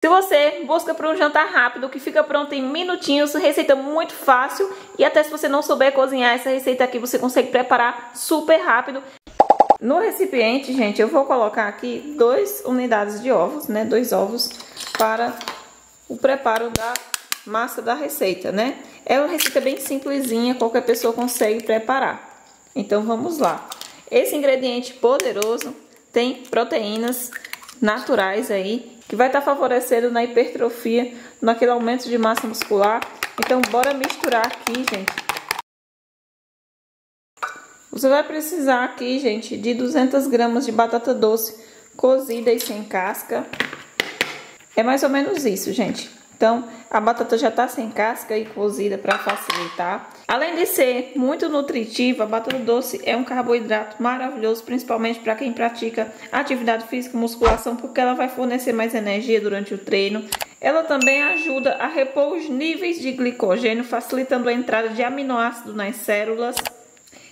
Se você busca por um jantar rápido, que fica pronto em minutinhos, receita muito fácil. E até se você não souber cozinhar, essa receita aqui você consegue preparar super rápido. No recipiente, gente, eu vou colocar aqui 2 unidades de ovos, né? 2 ovos para o preparo da massa da receita, né? É uma receita bem simplesinha, qualquer pessoa consegue preparar. Então vamos lá. Esse ingrediente poderoso tem proteínas naturais aí, que vai estar favorecendo na hipertrofia, naquele aumento de massa muscular. Então bora misturar aqui, gente. Você vai precisar aqui, gente, de 200 gramas de batata doce cozida e sem casca. É mais ou menos isso, gente. Então, a batata já tá sem casca e cozida para facilitar. Além de ser muito nutritiva, a batata doce é um carboidrato maravilhoso, principalmente para quem pratica atividade física e musculação, porque ela vai fornecer mais energia durante o treino. Ela também ajuda a repor os níveis de glicogênio, facilitando a entrada de aminoácidos nas células.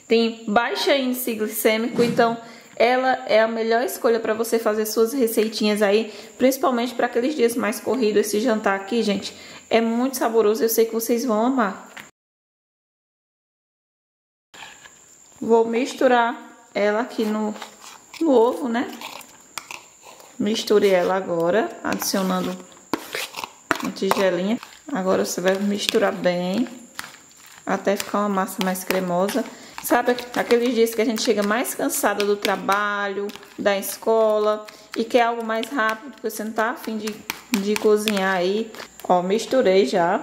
Tem baixo índice glicêmico, então ela é a melhor escolha para você fazer suas receitinhas aí, principalmente para aqueles dias mais corridos. Esse jantar aqui, gente, é muito saboroso, eu sei que vocês vão amar. Vou misturar ela aqui no ovo, né? Misture ela agora, adicionando uma tigelinha. Agora você vai misturar bem, até ficar uma massa mais cremosa. Sabe aqueles dias que a gente chega mais cansada do trabalho, da escola e quer algo mais rápido, porque você não tá a fim de cozinhar aí. Ó, misturei já.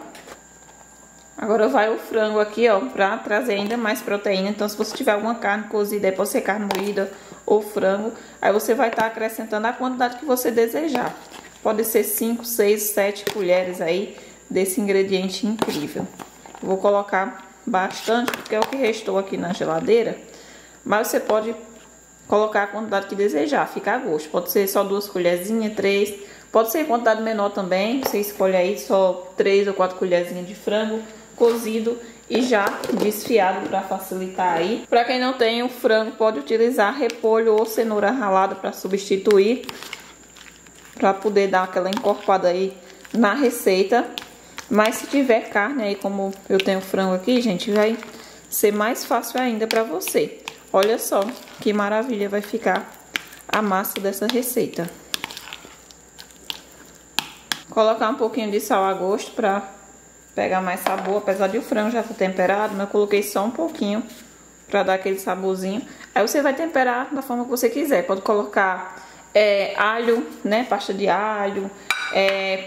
Agora vai o frango aqui, ó, pra trazer ainda mais proteína. Então, se você tiver alguma carne cozida, aí pode ser carne moída ou frango, aí você vai estar acrescentando a quantidade que você desejar. Pode ser 5, 6, 7 colheres aí desse ingrediente incrível. Eu vou colocar bastante, porque é o que restou aqui na geladeira, mas você pode colocar a quantidade que desejar, fica a gosto. Pode ser só 2 colherzinhas, 3, pode ser quantidade menor também, você escolhe aí só 3 ou 4 colherzinhas de frango cozido e já desfiado para facilitar aí. Para quem não tem o frango, pode utilizar repolho ou cenoura ralada para substituir, para poder dar aquela encorpada aí na receita. Mas se tiver carne aí, como eu tenho frango aqui, gente, vai ser mais fácil ainda para você. Olha só que maravilha vai ficar a massa dessa receita. Colocar um pouquinho de sal a gosto para pegar mais sabor. Apesar de o frango já estar temperado, mas eu coloquei só um pouquinho para dar aquele saborzinho. Aí você vai temperar da forma que você quiser. Pode colocar alho, né, pasta de alho,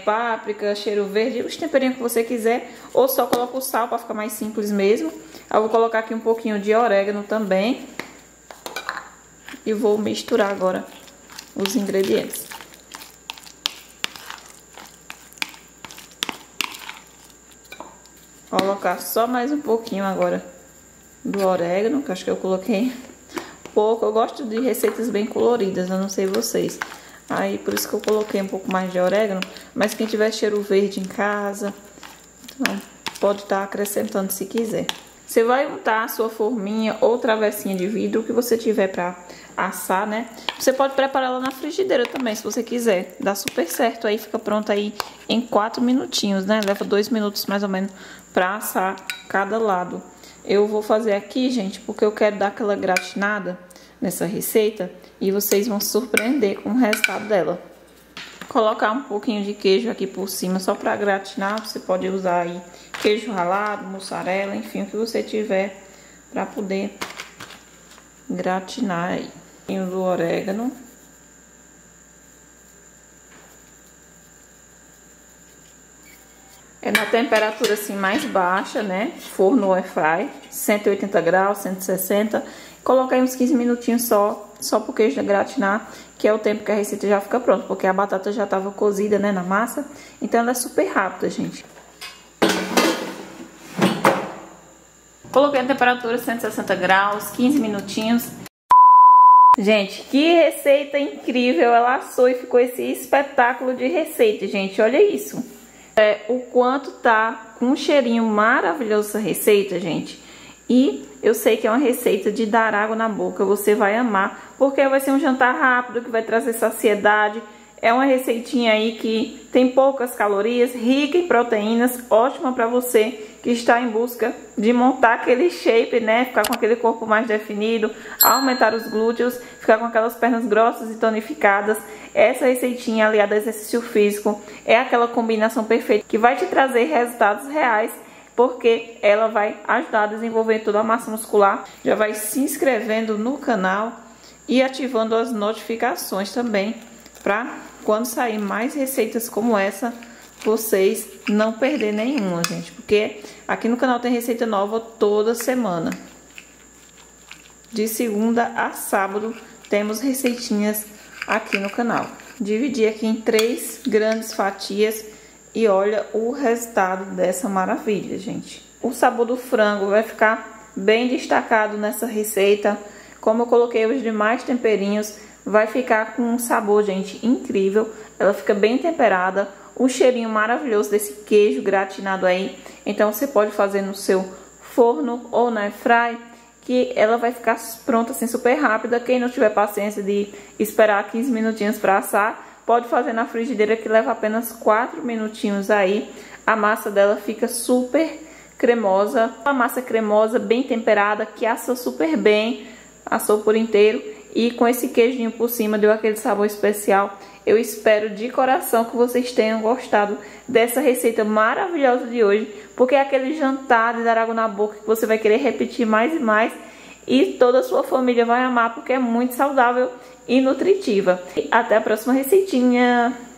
páprica, cheiro verde, os temperinhos que você quiser, ou só coloca o sal para ficar mais simples mesmo. Eu vou colocar aqui um pouquinho de orégano também e vou misturar agora os ingredientes. Colocar só mais um pouquinho agora do orégano, que acho que eu coloquei pouco. Eu gosto de receitas bem coloridas, eu não sei vocês. Aí, por isso que eu coloquei um pouco mais de orégano. Mas quem tiver cheiro verde em casa, então, pode estar acrescentando se quiser. Você vai untar a sua forminha ou travessinha de vidro, o que você tiver pra assar, né? Você pode preparar ela na frigideira também, se você quiser. Dá super certo aí, fica pronto aí em 4 minutinhos, né? Leva 2 minutos mais ou menos pra assar cada lado. Eu vou fazer aqui, gente, porque eu quero dar aquela gratinada nessa receita e vocês vão se surpreender com o resultado dela. Colocar um pouquinho de queijo aqui por cima só para gratinar. Você pode usar aí queijo ralado, mussarela, enfim, o que você tiver para poder gratinar aí. Um pouquinho do orégano. É na temperatura assim mais baixa, né? Forno air fry, 180 graus, 160. Colocar aí uns 15 minutinhos só pro queijo gratinar, que é o tempo que a receita já fica pronta, porque a batata já estava cozida, né, na massa. Então ela é super rápida, gente. Coloquei a temperatura 160 graus, 15 minutinhos. Gente, que receita incrível! Ela assou e ficou esse espetáculo de receita, gente. Olha isso. O quanto tá com um cheirinho maravilhoso essa receita, gente. E eu sei que é uma receita de dar água na boca. Você vai amar, porque vai ser um jantar rápido, que vai trazer saciedade. É uma receitinha aí que tem poucas calorias, rica em proteínas, ótima para você que está em busca de montar aquele shape, né? Ficar com aquele corpo mais definido, aumentar os glúteos, ficar com aquelas pernas grossas e tonificadas. Essa receitinha aliada ao exercício físico é aquela combinação perfeita que vai te trazer resultados reais, porque ela vai ajudar a desenvolver toda a massa muscular. Já vai se inscrevendo no canal e ativando as notificações também, para quando sair mais receitas como essa, vocês não perder nenhuma, gente. Porque aqui no canal tem receita nova toda semana. De segunda a sábado temos receitinhas aqui no canal. Dividi aqui em 3 grandes fatias e olha o resultado dessa maravilha, gente. O sabor do frango vai ficar bem destacado nessa receita. Como eu coloquei os demais temperinhos, vai ficar com um sabor, gente, incrível. Ela fica bem temperada, o cheirinho maravilhoso desse queijo gratinado aí. Então você pode fazer no seu forno ou na airfry, que ela vai ficar pronta assim super rápida. Quem não tiver paciência de esperar 15 minutinhos para assar, pode fazer na frigideira, que leva apenas 4 minutinhos aí. A massa dela fica super cremosa, uma massa cremosa, bem temperada, que assa super bem, assou por inteiro. E com esse queijinho por cima deu aquele sabor especial. Eu espero de coração que vocês tenham gostado dessa receita maravilhosa de hoje, porque é aquele jantar de dar água na boca que você vai querer repetir mais e mais. E toda a sua família vai amar, porque é muito saudável e nutritiva. Até a próxima receitinha!